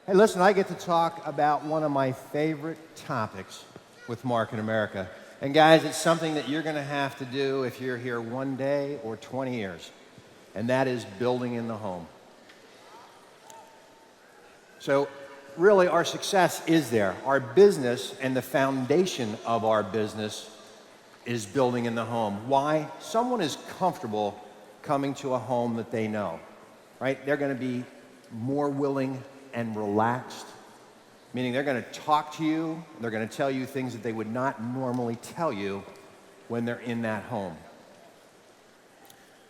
Hey, listen, I get to talk about one of my favorite topics with Market America. And guys, it's something that you're going to have to do if you're here one day or 20 years. And that is building in the home. So really, our success is there. Our business and the foundation of our business is building in the home. Why? Someone is comfortable coming to a home that they know, right? They're going to be more willing and relaxed, meaning they're going to talk to you, they're going to tell you things that they would not normally tell you when they're in that home.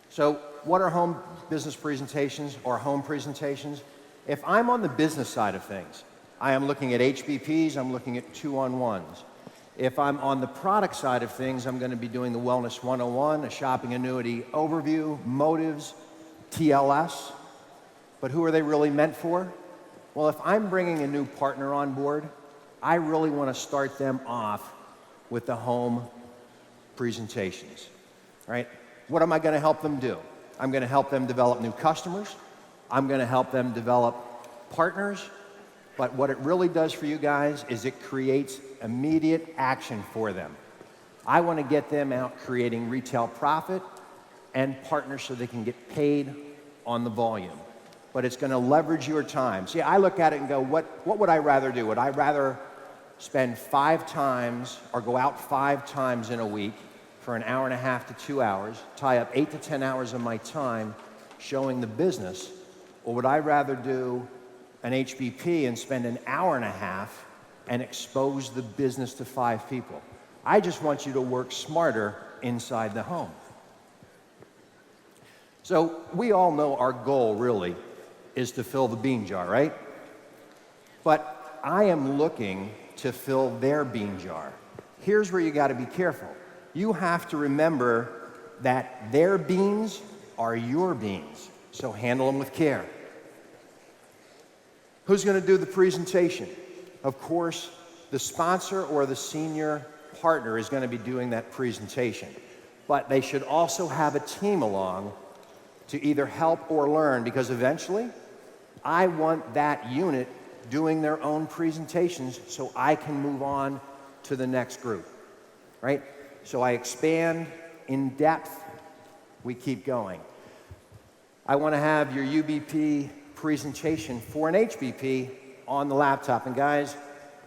So what are home business presentations or home presentations? If I'm on the business side of things, I am looking at HBPs, I'm looking at two-on-ones. If I'm on the product side of things, I'm going to be doing the Wellness 101, a shopping annuity overview, motives, TLS. But who are they really meant for? Well, if I'm bringing a new partner on board, I really want to start them off with the home presentations, right? What am I going to help them do? I'm going to help them develop new customers. I'm going to help them develop partners. But what it really does for you guys is it creates immediate action for them. I want to get them out creating retail profit and partners so they can get paid on the volume. But it's going to leverage your time. See, I look at it and go, what would I rather do? Would I rather spend 5 times or go out 5 times in a week for an hour and a half to 2 hours, tie up 8 to 10 hours of my time showing the business, or would I rather do an HBP and spend an hour and a half and expose the business to 5 people? I just want you to work smarter inside the home. So we all know our goal really is to fill the bean jar, right? But I am looking to fill their bean jar. Here's where you got to be careful. You have to remember that their beans are your beans, so handle them with care. Who's going to do the presentation? Of course, the sponsor or the senior partner is going to be doing that presentation. But they should also have a team along to either help or learn, because eventually I want that unit doing their own presentations so I can move on to the next group, right? So I expand in depth, we keep going. I want to have your UBP presentation for an HBP on the laptop. And guys,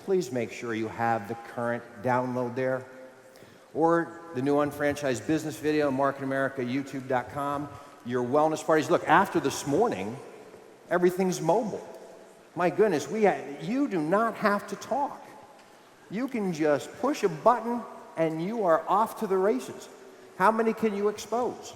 please make sure you have the current download there. Or the new unfranchised business video, Market America, YouTube.com, your wellness parties. Look, after this morning, everything's mobile. My goodness, you do not have to talk. You can just push a button and you are off to the races. How many can you expose?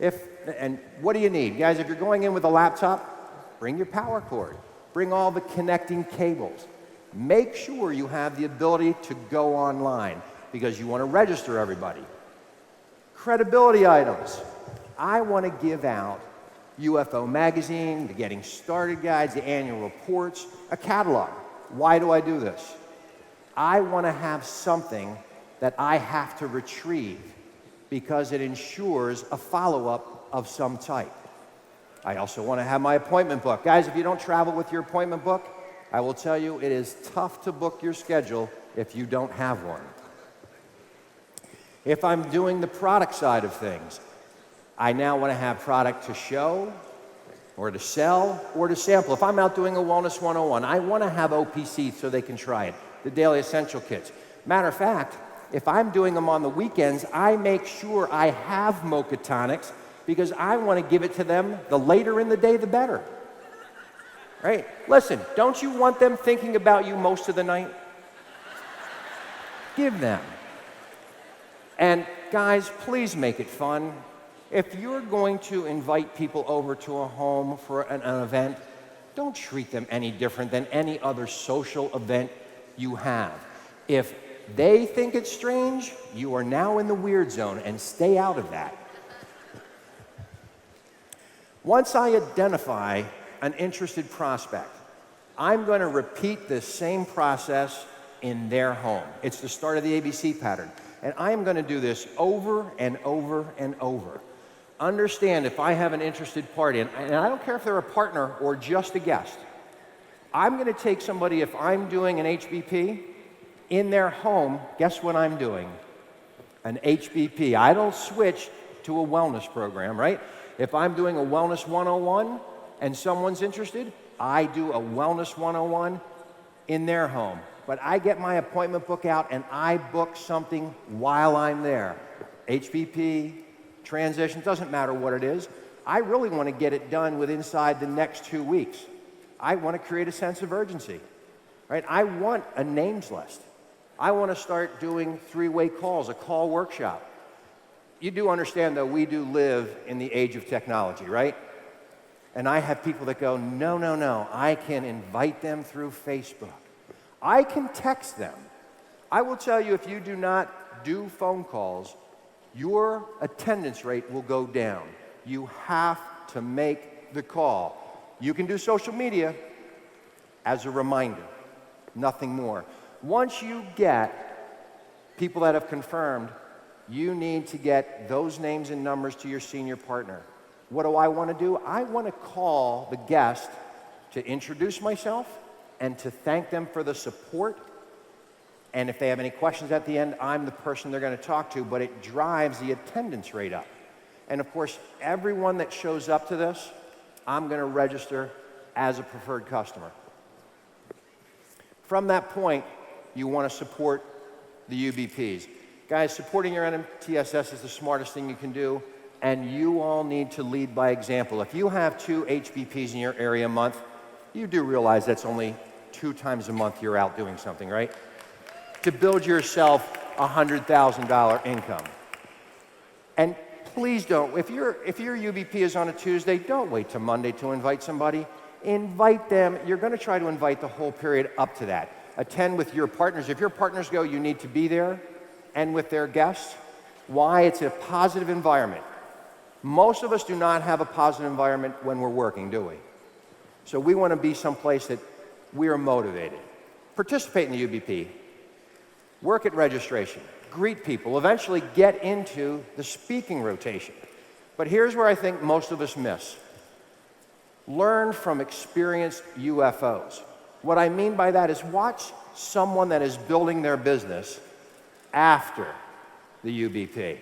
And what do you need? Guys, if you're going in with a laptop, bring your power cord. Bring all the connecting cables. Make sure you have the ability to go online because you want to register everybody. Credibility items. I want to give out UFO magazine, the Getting Started guides, the annual reports, a catalog. Why do I do this? I want to have something that I have to retrieve because it ensures a follow-up of some type. I also want to have my appointment book. Guys, if you don't travel with your appointment book, I will tell you it is tough to book your schedule if you don't have one. If I'm doing the product side of things, I now want to have product to show or to sell or to sample. If I'm out doing a Wellness 101, I want to have OPC so they can try it, the Daily Essential Kits. Matter of fact, if I'm doing them on the weekends, I make sure I have Mocha Tonics because I want to give it to them the later in the day, the better. Right? Listen, don't you want them thinking about you most of the night? Give them. And guys, please make it fun. If you're going to invite people over to a home for an event, don't treat them any different than any other social event you have. If they think it's strange, you are now in the weird zone, and stay out of that. Once I identify an interested prospect, I'm going to repeat this same process in their home. It's the start of the ABC pattern. And I am going to do this over and over and over. Understand, if I have an interested party, and I don't care if they're a partner or just a guest, I'm going to take somebody, if I'm doing an HBP, in their home, guess what I'm doing? An HBP. I don't switch to a wellness program, right? If I'm doing a Wellness 101 and someone's interested, I do a Wellness 101 in their home. But I get my appointment book out and I book something while I'm there. HBP, transition, doesn't matter what it is. I really want to get it done inside the next 2 weeks. I want to create a sense of urgency, right? I want a names list. I want to start doing three-way calls, a call workshop. You do understand, though, we do live in the age of technology, right? And I have people that go, no, no, no, I can invite them through Facebook. I can text them. I will tell you, if you do not do phone calls, your attendance rate will go down. You have to make the call. You can do social media as a reminder, nothing more. Once you get people that have confirmed, you need to get those names and numbers to your senior partner. What do I want to do? I want to call the guest to introduce myself and to thank them for the support. And if they have any questions at the end, I'm the person they're going to talk to, but it drives the attendance rate up. And of course, everyone that shows up to this, I'm going to register as a preferred customer. From that point, you want to support the UBPs. Guys, supporting your NMTSS is the smartest thing you can do, and you all need to lead by example. If you have 2 HBPs in your area a month, you do realize that's only 2 times a month you're out doing something, right? To build yourself a $100,000 income. And please don't, if your UBP is on a Tuesday, don't wait till Monday to invite somebody. Invite them. You're going to try to invite the whole period up to that. Attend with your partners. If your partners go, you need to be there and with their guests. Why? It's a positive environment. Most of us do not have a positive environment when we're working, do we? So we want to be someplace that we are motivated. Participate in the UBP. Work at registration. Greet people. Eventually get into the speaking rotation. But here's where I think most of us miss. Learn from experienced UFOs. What I mean by that is watch someone that is building their business after the UBP.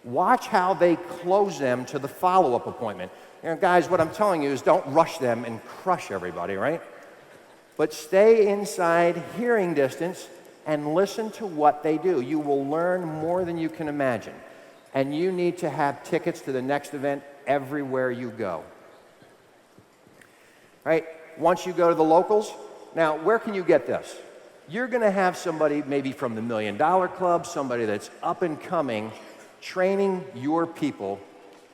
Watch how they close them to the follow-up appointment. You know, guys, what I'm telling you is don't rush them and crush everybody, right? But stay inside hearing distance and listen to what they do. You will learn more than you can imagine. And you need to have tickets to the next event everywhere you go. Right? Once you go to the locals, now where can you get this? You're going to have somebody maybe from the $1 Million Club, somebody that's up and coming, training your people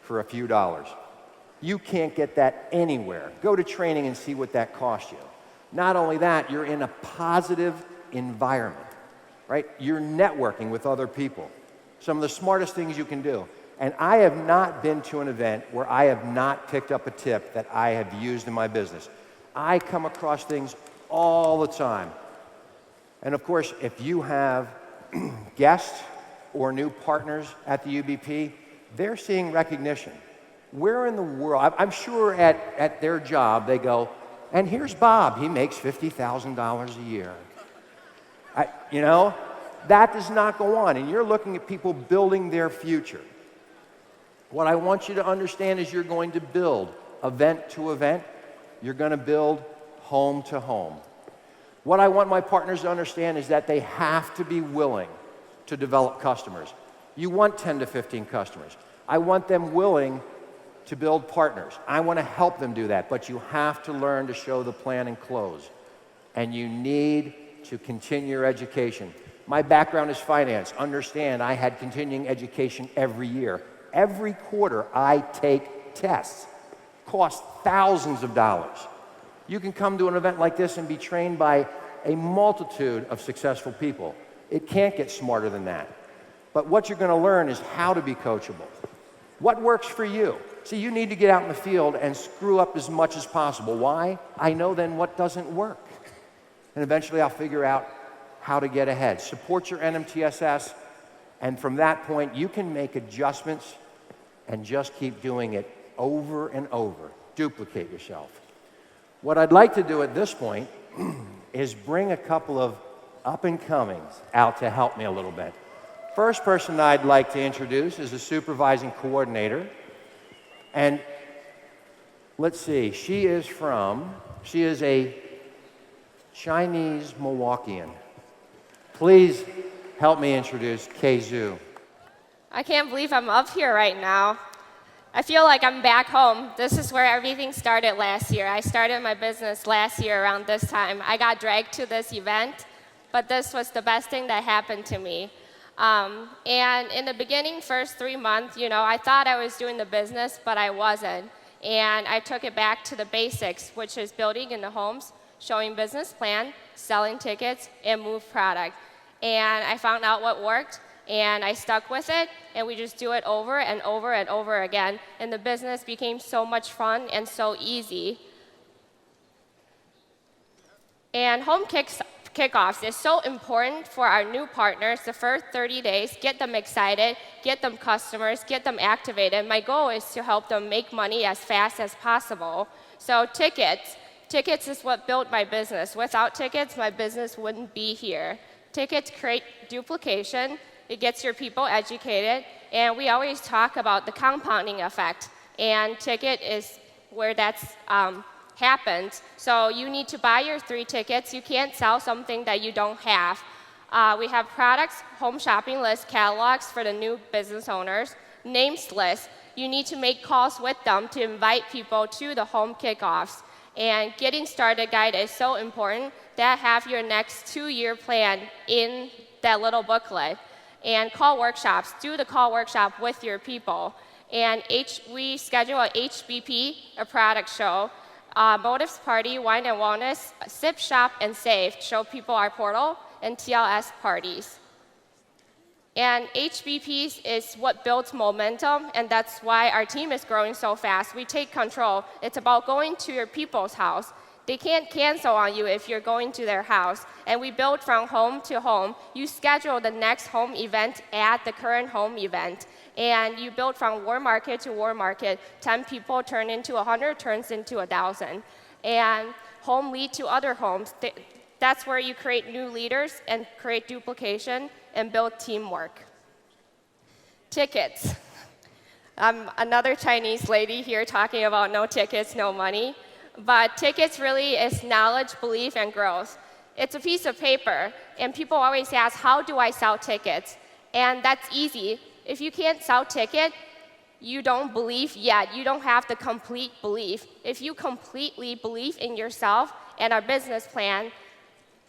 for a few dollars. You can't get that anywhere. Go to training and see what that costs you. Not only that, you're in a positive environment, right? You're networking with other people. Some of the smartest things you can do. And I have not been to an event where I have not picked up a tip that I have used in my business. I come across things all the time. And of course, if you have guests or new partners at the UBP, they're seeing recognition. Where in the world, I'm sure at their job they go, and here's Bob, he makes $50,000 a year. You know, that does not go on, and you're looking at people building their future. What I want you to understand is you're going to build event to event. You're going to build home to home. What I want my partners to understand is that they have to be willing to develop customers. You want 10 to 15 customers. I want them willing to build partners. I want to help them do that, but you have to learn to show the plan and close. And you need to continue your education. My background is finance. Understand, I had continuing education every year. Every quarter, I take tests. Cost thousands of dollars. You can come to an event like this and be trained by a multitude of successful people. It can't get smarter than that. But what you're going to learn is how to be coachable. What works for you? See, you need to get out in the field and screw up as much as possible. Why? I know then what doesn't work. And eventually I'll figure out how to get ahead. Support your NMTSS, and from that point, you can make adjustments and just keep doing it over and over. Duplicate yourself. What I'd like to do at this point is bring a couple of up-and-comings out to help me a little bit. First person I'd like to introduce is a supervising coordinator. And let's see, she is a Chinese Milwaukeean. Please help me introduce Kay Zhu. I can't believe I'm up here right now. I feel like I'm back home. This is where everything started last year. I started my business last year around this time. I got dragged to this event, but this was the best thing that happened to me. And in the beginning, first 3 months, I thought I was doing the business, but I wasn't. And I took it back to the basics, which is building in the homes, showing business plan, selling tickets, and move product. And I found out what worked, and I stuck with it, and we just do it over and over and over again. And the business became so much fun and so easy. And home kickoffs is so important for our new partners. The first 30 days, get them excited, get them customers, get them activated. My goal is to help them make money as fast as possible. So tickets is what built my business. Without tickets, my business wouldn't be here. Tickets create duplication. It gets your people educated. And we always talk about the compounding effect. And ticket is where that's happens. So you need to buy your 3 tickets. You can't sell something that you don't have. We have products, home shopping lists, catalogs for the new business owners, names lists. You need to make calls with them to invite people to the home kickoffs. And getting started guide is so important that have your next 2-year plan in that little booklet. And call workshops. Do the call workshop with your people. And we schedule a HBP, a product show, Motives Party, Wine and Wellness, Sip, Shop, and Save, show people our portal, and TLS parties. And HBPs is what builds momentum, and that's why our team is growing so fast. We take control. It's about going to your people's house. They can't cancel on you if you're going to their house. And we build from home to home. You schedule the next home event at the current home event. And you build from war market to war market. 10 people turn into 100, turns into 1,000. And home lead to other homes. That's where you create new leaders and create duplication and build teamwork. Tickets. Another Chinese lady here talking about no tickets, no money. But tickets really is knowledge, belief, and growth. It's a piece of paper, and people always ask, how do I sell tickets? And that's easy. If you can't sell ticket, you don't believe yet. You don't have the complete belief. If you completely believe in yourself and our business plan,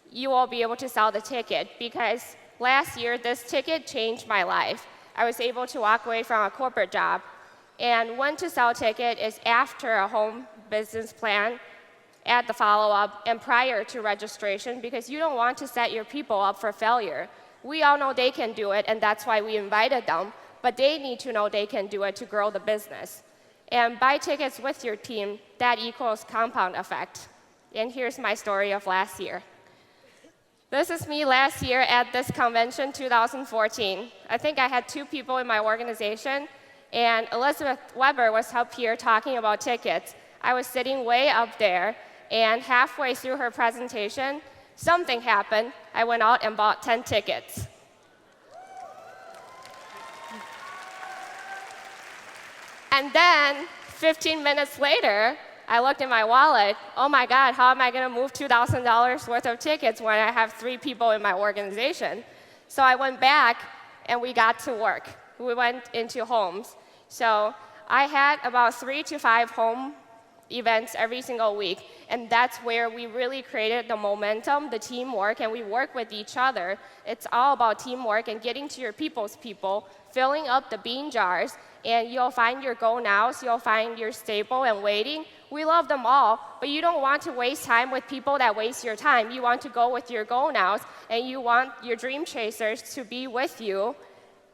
you will be able to sell the ticket. Because last year, this ticket changed my life. I was able to walk away from a corporate job. And when to sell ticket is after a home business plan, at the follow-up, and prior to registration, because you don't want to set your people up for failure. We all know they can do it, and that's why we invited them, but they need to know they can do it to grow the business. And buy tickets with your team, that equals compound effect. And here's my story of last year. This is me last year at this convention, 2014. I think I had 2 people in my organization, and Elizabeth Weber was up here talking about tickets. I was sitting way up there, and halfway through her presentation, something happened. I went out and bought 10 tickets. And then, 15 minutes later, I looked in my wallet. Oh my God, how am I going to move $2,000 worth of tickets when I have 3 people in my organization? So I went back, and we got to work. We went into homes. So I had about 3 to 5 home events every single week, and that's where we really created the momentum, the teamwork, and we work with each other. It's all about teamwork and getting to your people's people, filling up the bean jars, and you'll find your go-nows, you'll find your staple and waiting. We love them all, but you don't want to waste time with people that waste your time. You want to go with your go-nows, and you want your dream chasers to be with you,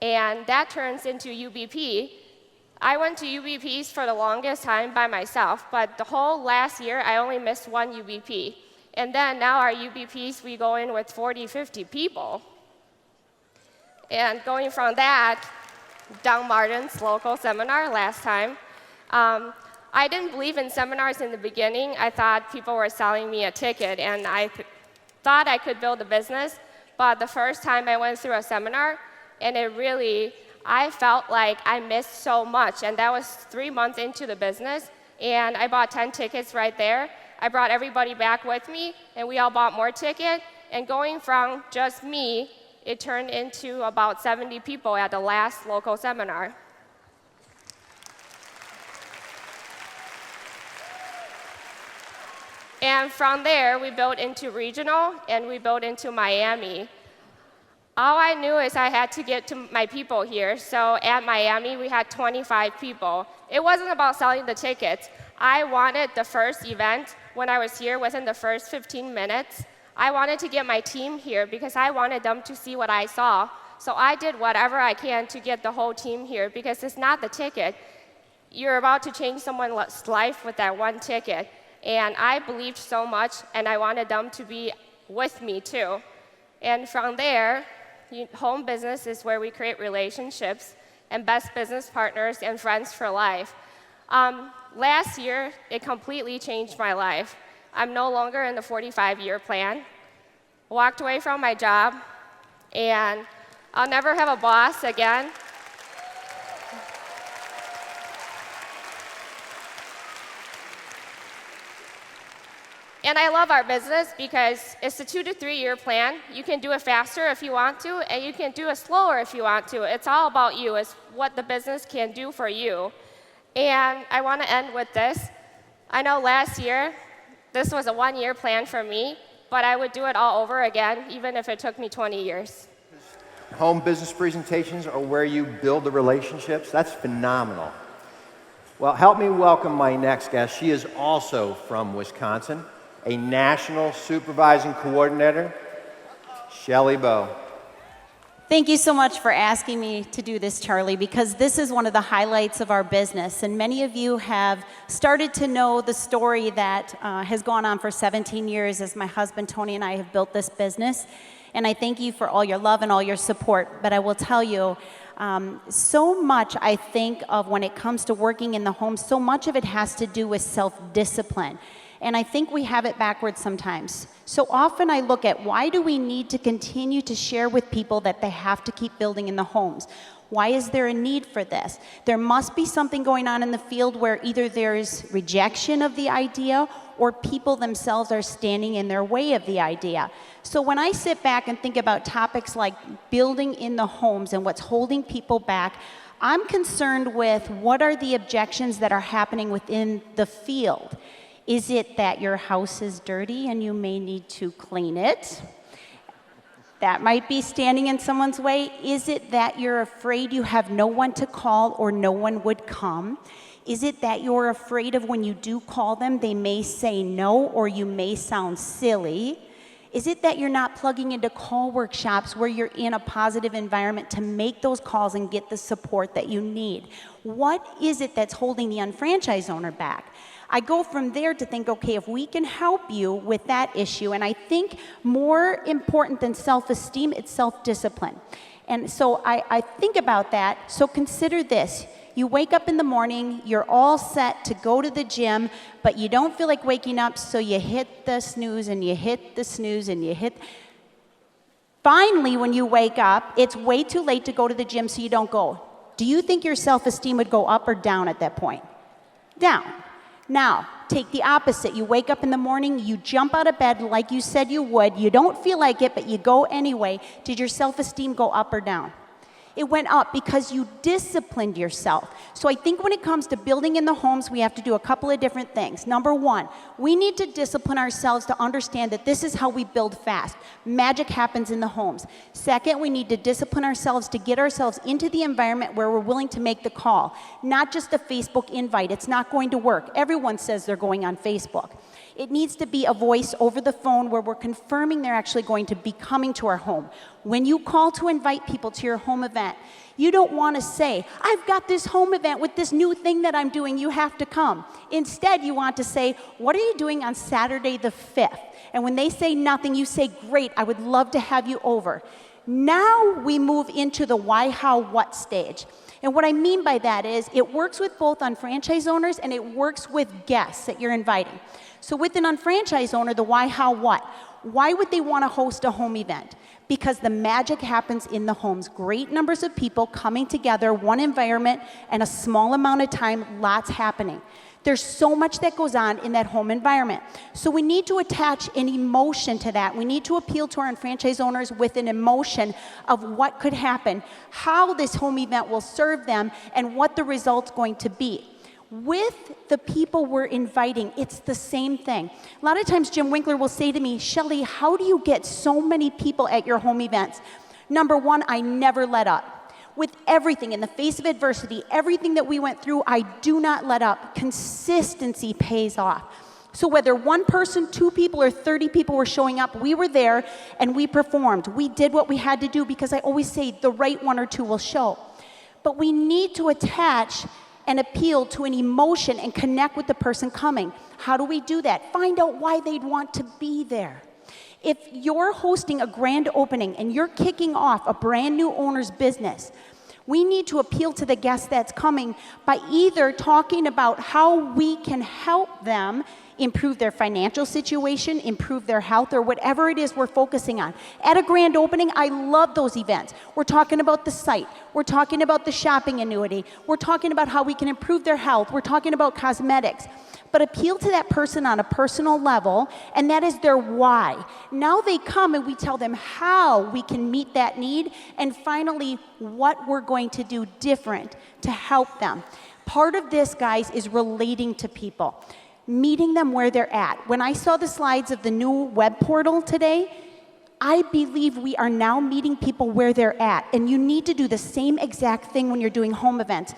and that turns into UBP. I went to UBPs for the longest time by myself, but the whole last year, I only missed 1 UBP. And then now our UBPs, we go in with 40, 50 people. And going from that, Doug Martin's local seminar last time, I didn't believe in seminars in the beginning. I thought people were selling me a ticket, and I thought I could build a business. But the first time I went through a seminar, and I felt like I missed so much. And that was 3 months into the business, and I bought 10 tickets right there. I brought everybody back with me, and we all bought more tickets. And going from just me, it turned into about 70 people at the last local seminar. And from there, we built into regional, and we built into Miami. All I knew is I had to get to my people here. So at Miami, we had 25 people. It wasn't about selling the tickets. I wanted the first event, when I was here, within the first 15 minutes, I wanted to get my team here because I wanted them to see what I saw. So I did whatever I can to get the whole team here because it's not the ticket. You're about to change someone's life with that one ticket. And I believed so much, and I wanted them to be with me too. And from there, home business is where we create relationships and best business partners and friends for life. Last year, it completely changed my life. I'm no longer in the 45-year plan. Walked away from my job, and I'll never have a boss again. And I love our business because it's a 2 to 3 year plan. You can do it faster if you want to, and you can do it slower if you want to. It's all about you. It's what the business can do for you. And I want to end with this. I know last year, this was a 1 year plan for me, but I would do it all over again, even if it took me 20 years. Home business presentations are where you build the relationships. That's phenomenal. Well, help me welcome my next guest. She is also from Wisconsin, a national supervising coordinator, Shelley Bow. Thank you so much for asking me to do this, Charlie, because this is one of the highlights of our business. And many of you have started to know the story that has gone on for 17 years as my husband, Tony, and I have built this business. And I thank you for all your love and all your support. But I will tell you, so much I think of when it comes to working in the home, so much of it has to do with self-discipline. And I think we have it backwards sometimes. So often I look at why do we need to continue to share with people that they have to keep building in the homes? Why is there a need for this? There must be something going on in the field where either there's rejection of the idea or people themselves are standing in their way of the idea. So when I sit back and think about topics like building in the homes and what's holding people back, I'm concerned with what are the objections that are happening within the field. Is it that your house is dirty and you may need to clean it? That might be standing in someone's way. Is it that you're afraid you have no one to call or no one would come? Is it that you're afraid of when you do call them, they may say no or you may sound silly? Is it that you're not plugging into call workshops where you're in a positive environment to make those calls and get the support that you need? What is it that's holding the unfranchised owner back? I go from there to think, okay, if we can help you with that issue, and I think more important than self-esteem, it's self-discipline. And so I think about that. So consider this. You wake up in the morning, you're all set to go to the gym, but you don't feel like waking up, so you hit the snooze and you hit the snooze and you hit. Finally, when you wake up, it's way too late to go to the gym, so you don't go. Do you think your self-esteem would go up or down at that point? Down. Now, take the opposite. You wake up in the morning, you jump out of bed like you said you would, you don't feel like it, but you go anyway. Did your self-esteem go up or down? It went up because you disciplined yourself. So I think when it comes to building in the homes, we have to do a couple of different things. Number one, we need to discipline ourselves to understand that this is how we build fast. Magic happens in the homes. Second, we need to discipline ourselves to get ourselves into the environment where we're willing to make the call. Not just a Facebook invite. It's not going to work. Everyone says they're going on Facebook. It needs to be a voice over the phone where we're confirming they're actually going to be coming to our home. When you call to invite people to your home event, you don't want to say, I've got this home event with this new thing that I'm doing, you have to come. Instead, you want to say, what are you doing on Saturday the 5th? And when they say nothing, you say, great, I would love to have you over. Now we move into the why, how, what stage. And what I mean by that is it works with both unfranchised owners and it works with guests that you're inviting. So with an unfranchised owner, the why, how, what. Why would they want to host a home event? Because the magic happens in the homes. Great numbers of people coming together, one environment, and a small amount of time, lots happening. There's so much that goes on in that home environment. So we need to attach an emotion to that. We need to appeal to our franchise owners with an emotion of what could happen, how this home event will serve them, and what the result's going to be. With the people we're inviting, it's the same thing. A lot of times Jim Winkler will say to me, Shelly, how do you get so many people at your home events? Number one, I never let up. With everything, in the face of adversity, everything that we went through, I do not let up. Consistency pays off. So whether one person, 2 people, or 30 people were showing up, we were there and we performed. We did what we had to do because I always say the right 1 or 2 will show. But we need to attach and appeal to an emotion and connect with the person coming. How do we do that? Find out why they'd want to be there. If you're hosting a grand opening and you're kicking off a brand new owner's business, we need to appeal to the guest that's coming by either talking about how we can help them improve their financial situation, improve their health, or whatever it is we're focusing on. At a grand opening, I love those events. We're talking about the site. We're talking about the shopping annuity. We're talking about how we can improve their health. We're talking about cosmetics. But appeal to that person on a personal level, and that is their why. Now they come and we tell them how we can meet that need, and finally, what we're going to do different to help them. Part of this, guys, is relating to people, meeting them where they're at. When I saw the slides of the new web portal today, I believe we are now meeting people where they're at, and you need to do the same exact thing when you're doing home events.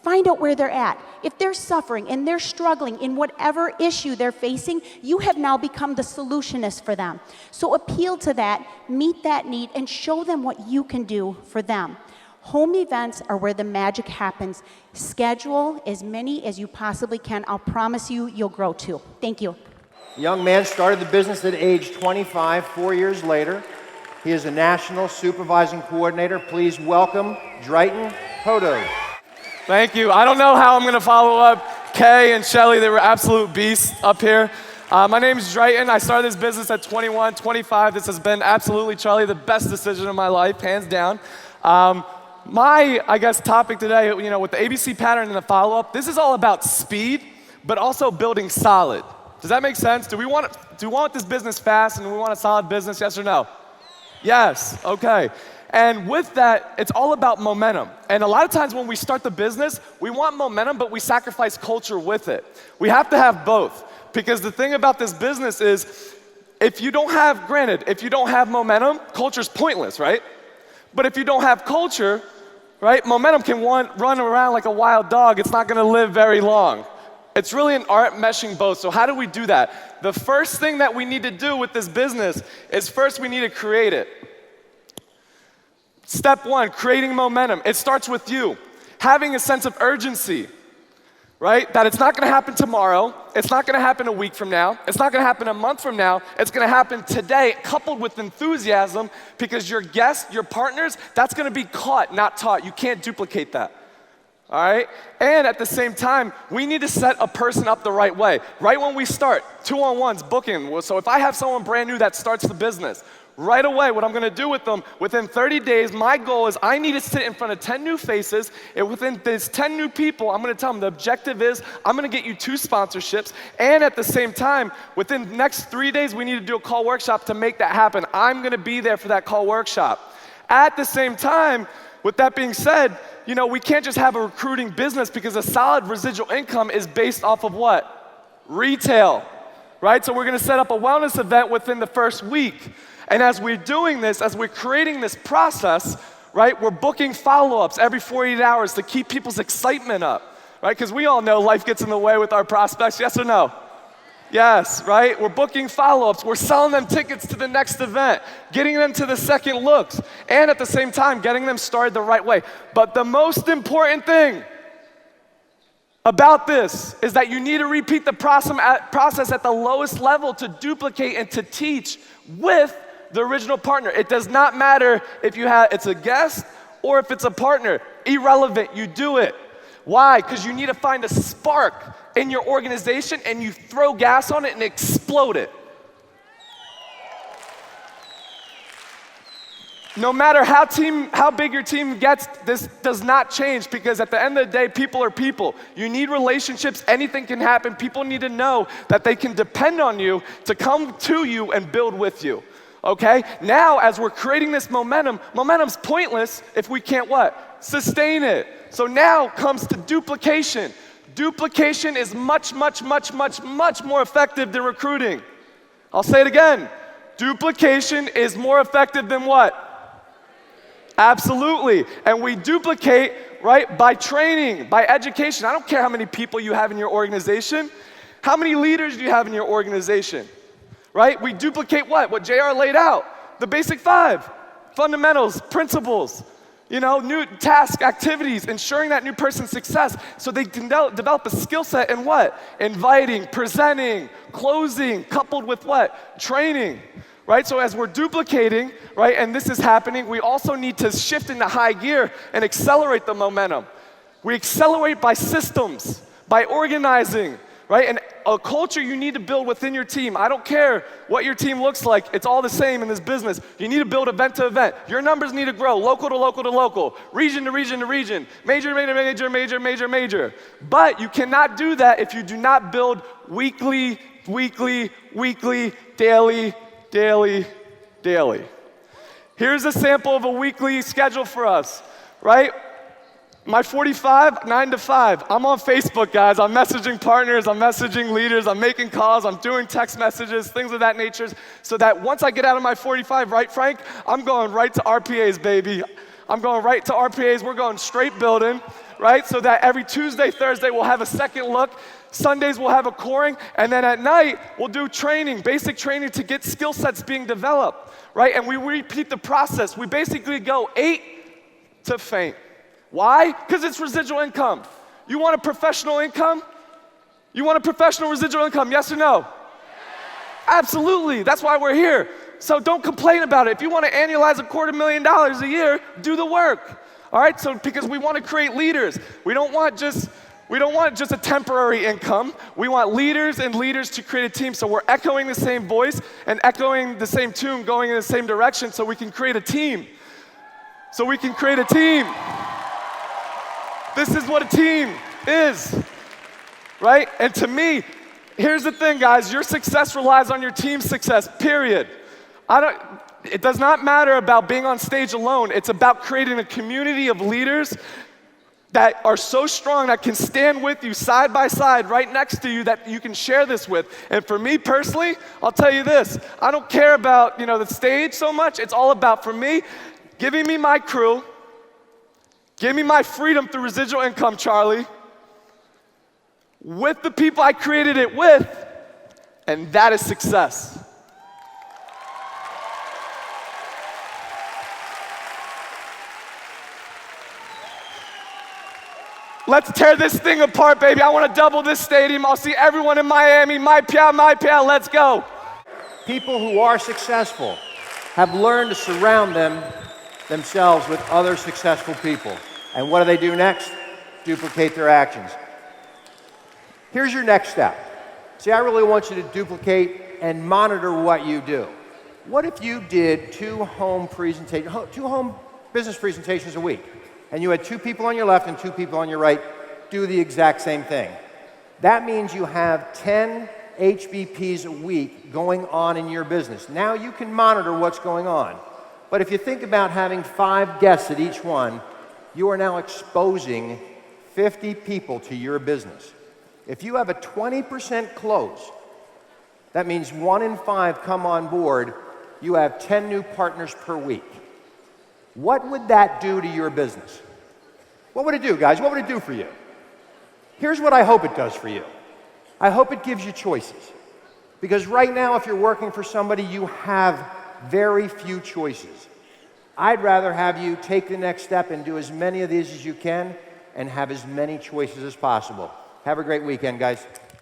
Find out where they're at. If they're suffering and they're struggling in whatever issue they're facing, you have now become the solutionist for them. So appeal to that, meet that need, and show them what you can do for them. Home events are where the magic happens. Schedule as many as you possibly can. I'll promise you, you'll grow too. Thank you. The young man started the business at age 25, 4 years later. He is a national supervising coordinator. Please welcome Drayton Hodo. Thank you. I don't know how I'm going to follow up Kay and Shelly. They were absolute beasts up here. My name is Drayton. I started this business at 21, 25. This has been absolutely, Charlie, the best decision of my life, hands down. My topic today, with the ABC pattern and the follow-up, this is all about speed, but also building solid. Does that make sense? Do we want this business fast, and do we want a solid business, yes or no? Yes, okay. And with that, it's all about momentum. And a lot of times when we start the business, we want momentum, but we sacrifice culture with it. We have to have both. Because the thing about this business is, if you don't have momentum, culture's pointless, right? But if you don't have culture, right, momentum can run around like a wild dog. It's not gonna live very long. It's really an art meshing both. So how do we do that? The first thing that we need to do with this business is first we need to create it. Step 1, creating momentum. It starts with you. Having a sense of urgency, right? That it's not gonna happen tomorrow. It's not gonna happen a week from now. It's not gonna happen a month from now. It's gonna happen today, coupled with enthusiasm, because your guests, your partners, that's gonna be caught, not taught. You can't duplicate that. All right? And at the same time, we need to set a person up the right way. Right when we start, 2-on-1s, booking. So if I have someone brand new that starts the business, right away, what I'm gonna do with them, within 30 days, my goal is I need to sit in front of 10 new faces, and within these 10 new people, I'm gonna tell them the objective is I'm gonna get you 2 sponsorships, and at the same time, within the next 3 days, we need to do a call workshop to make that happen. I'm gonna be there for that call workshop. At the same time, with that being said, we can't just have a recruiting business because a solid residual income is based off of what? Retail, right? So we're gonna set up a wellness event within the first week. And as we're doing this, as we're creating this process, right, we're booking follow-ups every 48 hours to keep people's excitement up, right? Because we all know life gets in the way with our prospects, yes or no? Yes, right? We're booking follow-ups. We're selling them tickets to the next event, getting them to the second looks, and at the same time, getting them started the right way. But the most important thing about this is that you need to repeat the process at the lowest level to duplicate and to teach with the original partner. It does not matter if it's a guest or if it's a partner. Irrelevant, you do it. Why? Because you need to find a spark in your organization and you throw gas on it and explode it. No matter how big your team gets, this does not change, because at the end of the day, people are people. You need relationships, anything can happen. People need to know that they can depend on you to come to you and build with you, okay? Now, as we're creating this momentum's pointless if we can't what? Sustain it. So now comes to duplication. Duplication is much, much, much, much, much more effective than recruiting. I'll say it again. Duplication is more effective than what? Absolutely. And we duplicate, right, by training, by education. I don't care how many people you have in your organization. How many leaders do you have in your organization? Right? We duplicate what? What JR laid out. The basic 5. Fundamentals, principles, new task activities, ensuring that new person's success so they can develop a skill set in what? Inviting, presenting, closing, coupled with what? Training. Right, so as we're duplicating, right, and this is happening, we also need to shift into high gear and accelerate the momentum. We accelerate by systems, by organizing, right, and a culture you need to build within your team. I don't care what your team looks like, it's all the same in this business. You need to build event to event. Your numbers need to grow, local to local to local, region to region to region, major, major, major, major, major, major. But you cannot do that if you do not build weekly, daily. Here's a sample of a weekly schedule for us, right? My 45, 9 to 5. I'm on Facebook, guys. I'm messaging partners, I'm messaging leaders, I'm making calls, I'm doing text messages, things of that nature, so that once I get out of my 45, right, Frank, I'm going right to RPAs, baby. I'm going right to RPAs. We're going straight building, right? So that every Tuesday, Thursday, we'll have a second look. Sundays we'll have a coring, and then at night we'll do training, basic training to get skill sets being developed, right? And we repeat the process. We basically go 8 to faint. Why? Because it's residual income. You want a professional income? You want a professional residual income, yes or no? Yes. Absolutely, that's why we're here. So don't complain about it. If you want to annualize $250,000 a year, do the work. All right, so because we want to create leaders. We don't want just a temporary income. We want leaders and leaders to create a team. So we're echoing the same voice and echoing the same tune, going in the same direction so we can create a team. This is what a team is, right? And to me, here's the thing, guys. Your success relies on your team's success, period. It does not matter about being on stage alone. It's about creating a community of leaders that are so strong that can stand with you side by side right next to you that you can share this with. And for me personally, I'll tell you this, I don't care about the stage so much. It's all about, for me, giving me my crew, give me my freedom through residual income, Charlie, with the people I created it with, and that is success. Let's tear this thing apart, baby. I want to double this stadium. I'll see everyone in Miami. My pia, let's go. People who are successful have learned to surround themselves with other successful people. And what do they do next? Duplicate their actions. Here's your next step. See, I really want you to duplicate and monitor what you do. What if you did 2 home business presentations a week? And you had 2 people on your left and 2 people on your right do the exact same thing. That means you have 10 HBPs a week going on in your business. Now you can monitor what's going on. But if you think about having 5 guests at each one, you are now exposing 50 people to your business. If you have a 20% close, that means 1 in 5 come on board, you have 10 new partners per week. What would that do to your business? What would it do, guys? What would it do for you? Here's what I hope it does for you. I hope it gives you choices. Because right now, if you're working for somebody, you have very few choices. I'd rather have you take the next step and do as many of these as you can and have as many choices as possible. Have a great weekend, guys.